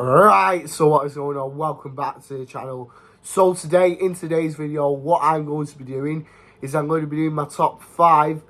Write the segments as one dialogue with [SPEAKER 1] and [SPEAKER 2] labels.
[SPEAKER 1] Right, so what is going on? Welcome back to the channel. So today, in today's video, what I'm going to be doing is I'm going to be doing my top 5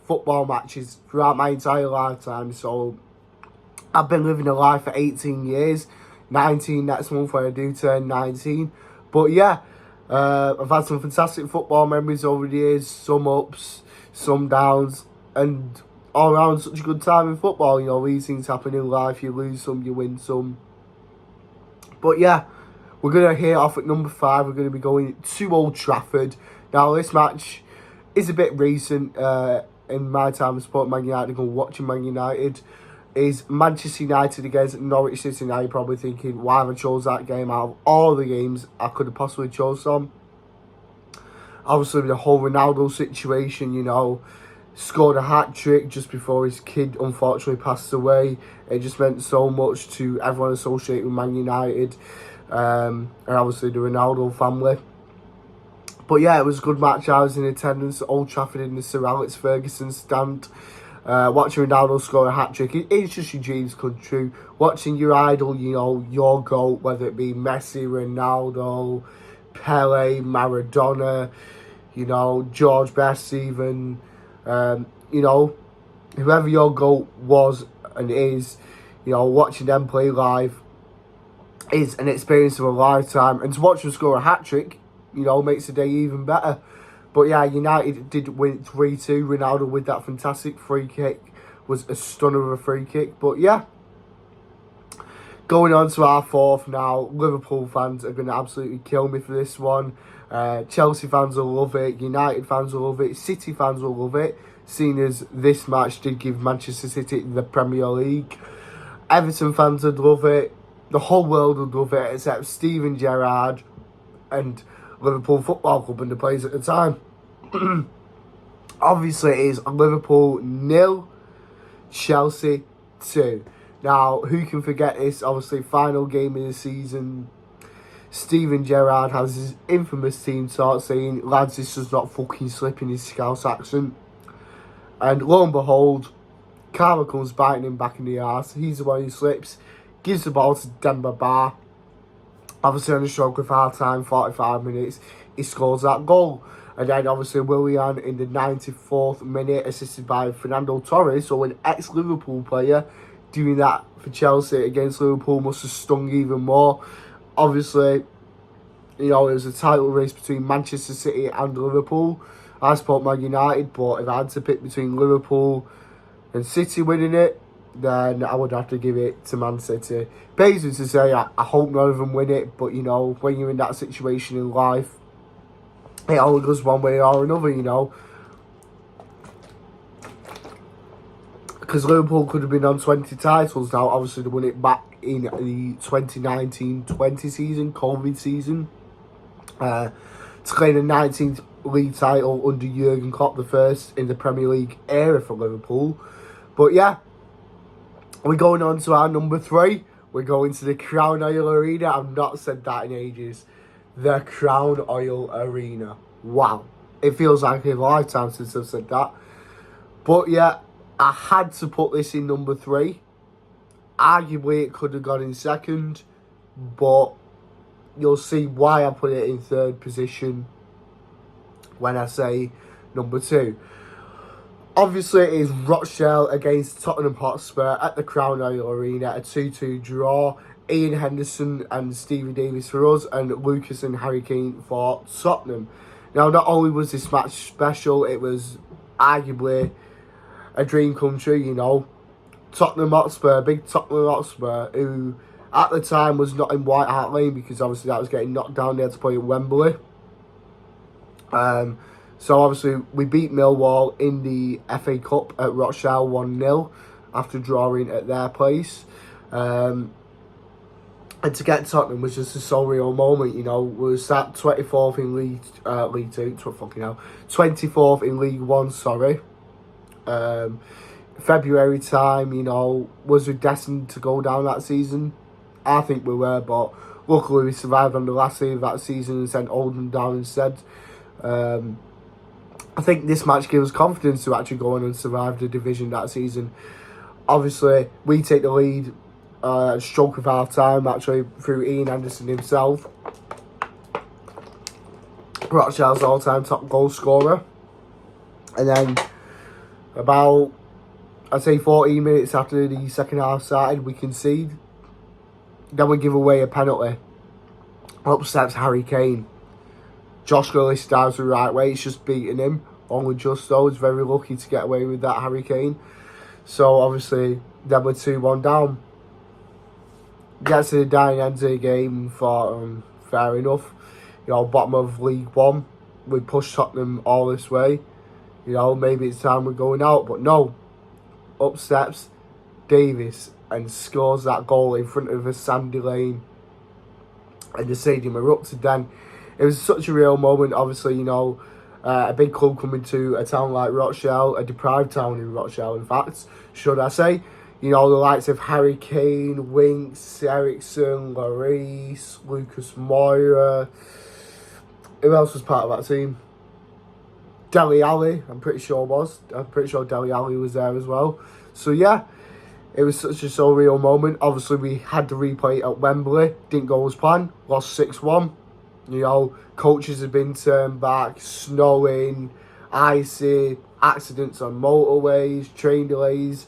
[SPEAKER 1] football matches throughout my entire lifetime. So I've been living a life for 18 years, 19 next month when I do turn 19. But yeah, I've had some fantastic football memories over the years, some ups, some downs, and all around such a good time in football. You know, these things happen in life, you lose some, you win some. But yeah, we're going to hit off at number 5. We're going to be going to Old Trafford. Now, this match is a bit recent in my time of supporting Man United and watching Man United. Is Manchester United against Norwich City. Now, you're probably thinking, why have I chose that game out of all the games I could have possibly chosen? Obviously, the whole Ronaldo situation, you know, scored a hat-trick just before his kid unfortunately passed away. It just meant so much to everyone associated with Man United, and obviously the Ronaldo family. But yeah, it was a good match. I was in attendance at Old Trafford in the Sir Alex Ferguson stand. Watching Ronaldo score a hat-trick, it's just your dreams come true. Watching your idol, you know, your GOAT, whether it be Messi, Ronaldo, Pele, Maradona, you know, George Best even, you know, whoever your GOAT was and is, you know, watching them play live is an experience of a lifetime. And to watch them score a hat-trick, you know, makes the day even better. But yeah, United did win 3-2. Ronaldo with that fantastic free kick was a stunner of a free kick. But yeah, going on to our 4th now. Liverpool fans are going to absolutely kill me for this one. Chelsea fans will love it. United fans will love it. City fans will love it, seeing as this match did give Manchester City the Premier League. Everton fans would love it. The whole world would love it, except Steven Gerrard and Liverpool Football Club and the players at the time. Obviously, it is Liverpool 0, Chelsea 2. Now, who can forget this? Obviously, final game of the season. Steven Gerrard has his infamous team talk saying, lads, this does not fucking slip in his Scouse accent. And lo and behold, Karma comes biting him back in the arse. He's the one who slips, gives the ball to Demba Ba. Obviously, on the stroke of half-time, 45 minutes, he scores that goal. And then, obviously, Willian in the 94th minute, assisted by Fernando Torres, so an ex-Liverpool player, doing that for Chelsea against Liverpool must have stung even more. Obviously, you know, it was a title race between Manchester City and Liverpool. I support Man United, but if I had to pick between Liverpool and City winning it, then I would have to give it to Man City. Basically to say, I hope none of them win it, but, you know, when you're in that situation in life, it only goes one way or another, you know. Because Liverpool could have been on 20 titles now. Obviously, they won it back in the 2019-20 season, COVID season. To claim the 19th league title under Jurgen Klopp, the first in the Premier League era for Liverpool. But yeah, we're going on to our number 3. We're going to the Crown Oil Arena. I've not said that in ages. The Crown Oil Arena. Wow. It feels like a lifetime since I've said that. But yeah, I had to put this in number 3. Arguably, it could have gone in 2nd. But you'll see why I put it in 3rd position when I say number 2. Obviously, it is Rochdale against Tottenham Hotspur at the Crown Oil Arena, a 2-2 draw. Ian Henderson and Stevie Davis for us, and Lucas and Harry Kane for Tottenham. Now, not only was this match special, it was arguably a dream come true, you know. Tottenham Hotspur, big Tottenham Hotspur, who at the time was not in White Hart Lane because obviously that was getting knocked down. They had to play at Wembley. So obviously we beat Millwall in the FA Cup at Rochdale 1-0 after drawing at their place. And to get Tottenham was just a surreal moment, you know. We were sat 24th in League 2, fucking hell, 24th in League 1, sorry. February time, you know, was we destined to go down that season? I think we were, but luckily we survived on the last day of that season and sent Oldham down instead. I think this match gives us confidence to actually go on and survive the division that season. Obviously, we take the lead stroke of half time, actually, through Ian Henderson himself. Rochdale's all-time top goal scorer. And then about, I'd say 14 minutes after the second half started, we concede. Then we give away a penalty. Up steps Harry Kane. Josh Grealish dives the right way. It's just beating him. Only just though. He's very lucky to get away with that, Harry Kane. So obviously, then we're 2-1 down. Gets to the dying end of the game. Thought, fair enough. You know, bottom of League One. We pushed Tottenham all this way. You know, maybe it's time we're going out. But no. Up steps Davis and scores that goal in front of a Sandy Lane. And the stadium erupted then. It was such a real moment. Obviously, you know, a big club coming to a town like Rochdale, a deprived town in Rochdale, in fact, should I say. You know, the likes of Harry Kane, Winks, Ericsson, Lloris, Lucas Moura. Who else was part of that team? Dele Alli, I'm pretty sure was. I'm pretty sure Dele Alli was there as well. So, yeah. It was such a surreal moment. Obviously, we had to replay at Wembley. Didn't go as planned. Lost 6-1. You know, coaches have been turned back. Snowing, icy, accidents on motorways, train delays.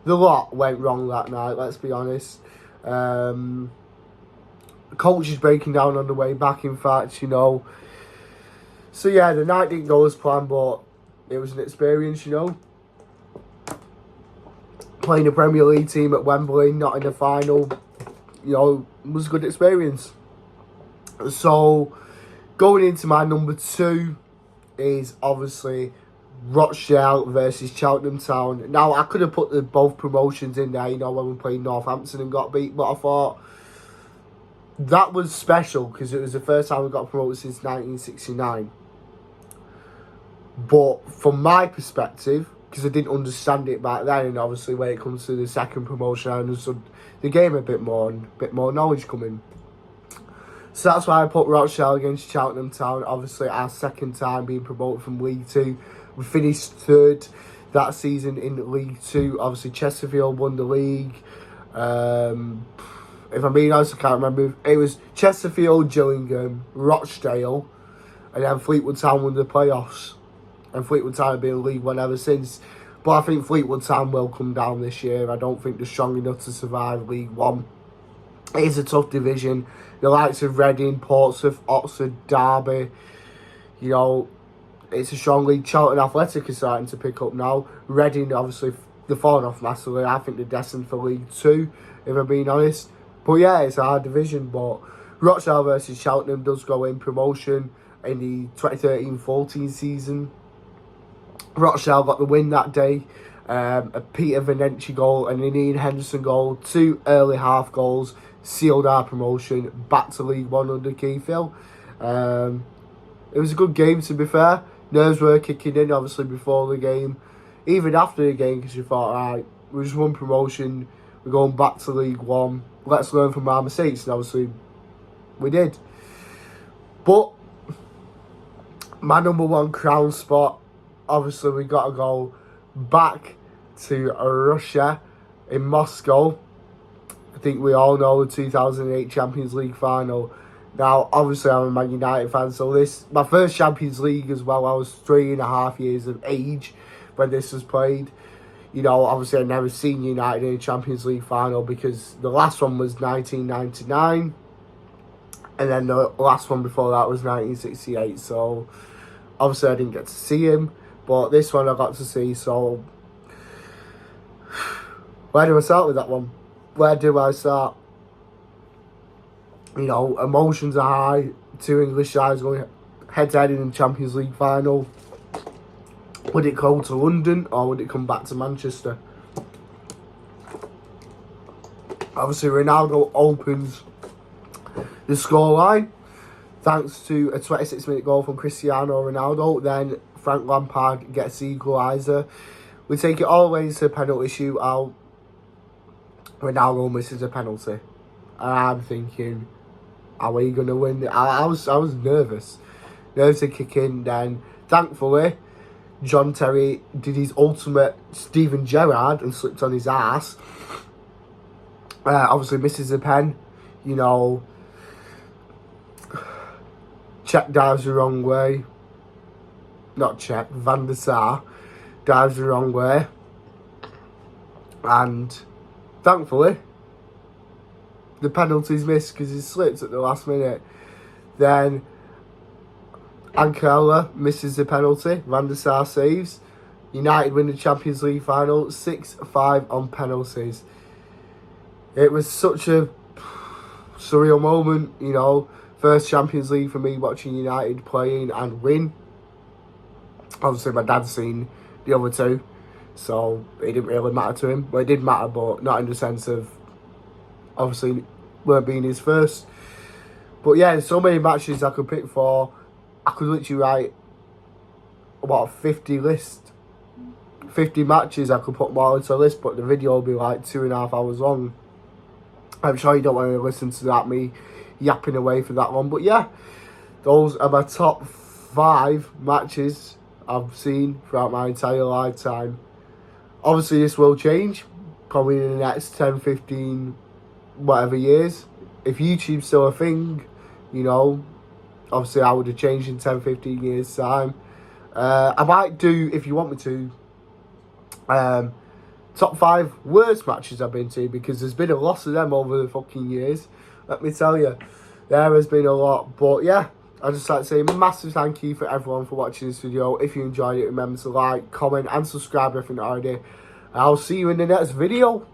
[SPEAKER 1] The lot went wrong that night, let's be honest. Coaches breaking down on the way back, in fact, you know. So, yeah, the night didn't go as planned, but it was an experience, you know. Playing a Premier League team at Wembley, not in the final, you know, was a good experience. So, going into my number 2 is obviously Rochdale versus Cheltenham Town. Now, I could have put both promotions in there, you know, when we played Northampton and got beat, but I thought that was special because it was the first time we got promoted since 1969. But from my perspective, because I didn't understand it back then, and obviously when it comes to the second promotion, I understood the game a bit more and a bit more knowledge coming. So that's why I put Rochdale against Cheltenham Town. Obviously, our second time being promoted from League 2. We finished 3rd that season in League 2. Obviously, Chesterfield won the league. If I'm being honest, I can't remember. It was Chesterfield, Gillingham, Rochdale, and then Fleetwood Town won the playoffs. And Fleetwood Town have been in League One ever since. But I think Fleetwood Town will come down this year. I don't think they're strong enough to survive League One. It is a tough division. The likes of Reading, Portsmouth, Oxford, Derby. You know, it's a strong league. Charlton Athletic is starting to pick up now. Reading, obviously, they're falling off massively. I think they're destined for League 2, if I'm being honest. But yeah, it's a hard division. But Rochdale versus Cheltenham does go in promotion in the 2013-14 season. Rochdale got the win that day. A Peter Venenci goal and an Ian Henderson goal. 2 early half goals sealed our promotion back to League One under Keith Hill. It was a good game, to be fair. Nerves were kicking in, obviously, before the game. Even after the game, because you thought, alright, we just won promotion. We're going back to League One. Let's learn from our mistakes. And obviously, we did. But my number 1 crown spot, obviously, we got to go back to Russia in Moscow. I think we all know the 2008 Champions League final. Now, obviously, I'm a Man United fan, so this my first Champions League as well. I was 3.5 years of age when this was played. You know, obviously, I'd never seen United in a Champions League final because the last one was 1999, and then the last one before that was 1968. So, obviously, I didn't get to see him, but this one I got to see. So, where do I start with that one? Where do I start? You know, emotions are high. 2 English sides going head-to-head in the Champions League final. Would it go to London or would it come back to Manchester? Obviously, Ronaldo opens the scoreline thanks to a 26-minute goal from Cristiano Ronaldo. Then Frank Lampard gets the equaliser. We take it all the way to a penalty shootout. Ronaldo misses a penalty. And I'm thinking, are we going to win? I was nervous. Nerves to kick in. Then, thankfully, John Terry did his ultimate Steven Gerrard and slipped on his ass. Obviously misses the pen. You know, Cech dives the wrong way. Not Cech, Van der Sar dives the wrong way. And thankfully, the penalty's missed because he slipped at the last minute. Then Ankala misses the penalty. Van der Sar saves. United win the Champions League final 6-5 on penalties. It was such a surreal moment, you know. First Champions League for me, watching United playing and win. Obviously, my dad's seen the other two, so it didn't really matter to him. Well, it did matter, but not in the sense of, obviously, weren't being his first. But yeah, there's so many matches I could pick for. I could literally write about 50 list. 50 matches I could put more into a list, but the video will be like 2.5 hours long. I'm sure you don't want to listen to that, me yapping away for that long. But yeah, those are my top 5 matches I've seen throughout my entire lifetime. Obviously, this will change, probably in the next 10, 15, whatever years. If YouTube's still a thing, you know, obviously I would have changed in 10, 15 years' time. I might do, if you want me to, top 5 worst matches I've been to, because there's been a lot of them over the fucking years. Let me tell you, there has been a lot. But yeah, I'd just like to say a massive thank you for everyone for watching this video. If you enjoyed it, remember to like, comment and subscribe if you're not already. I'll see you in the next video.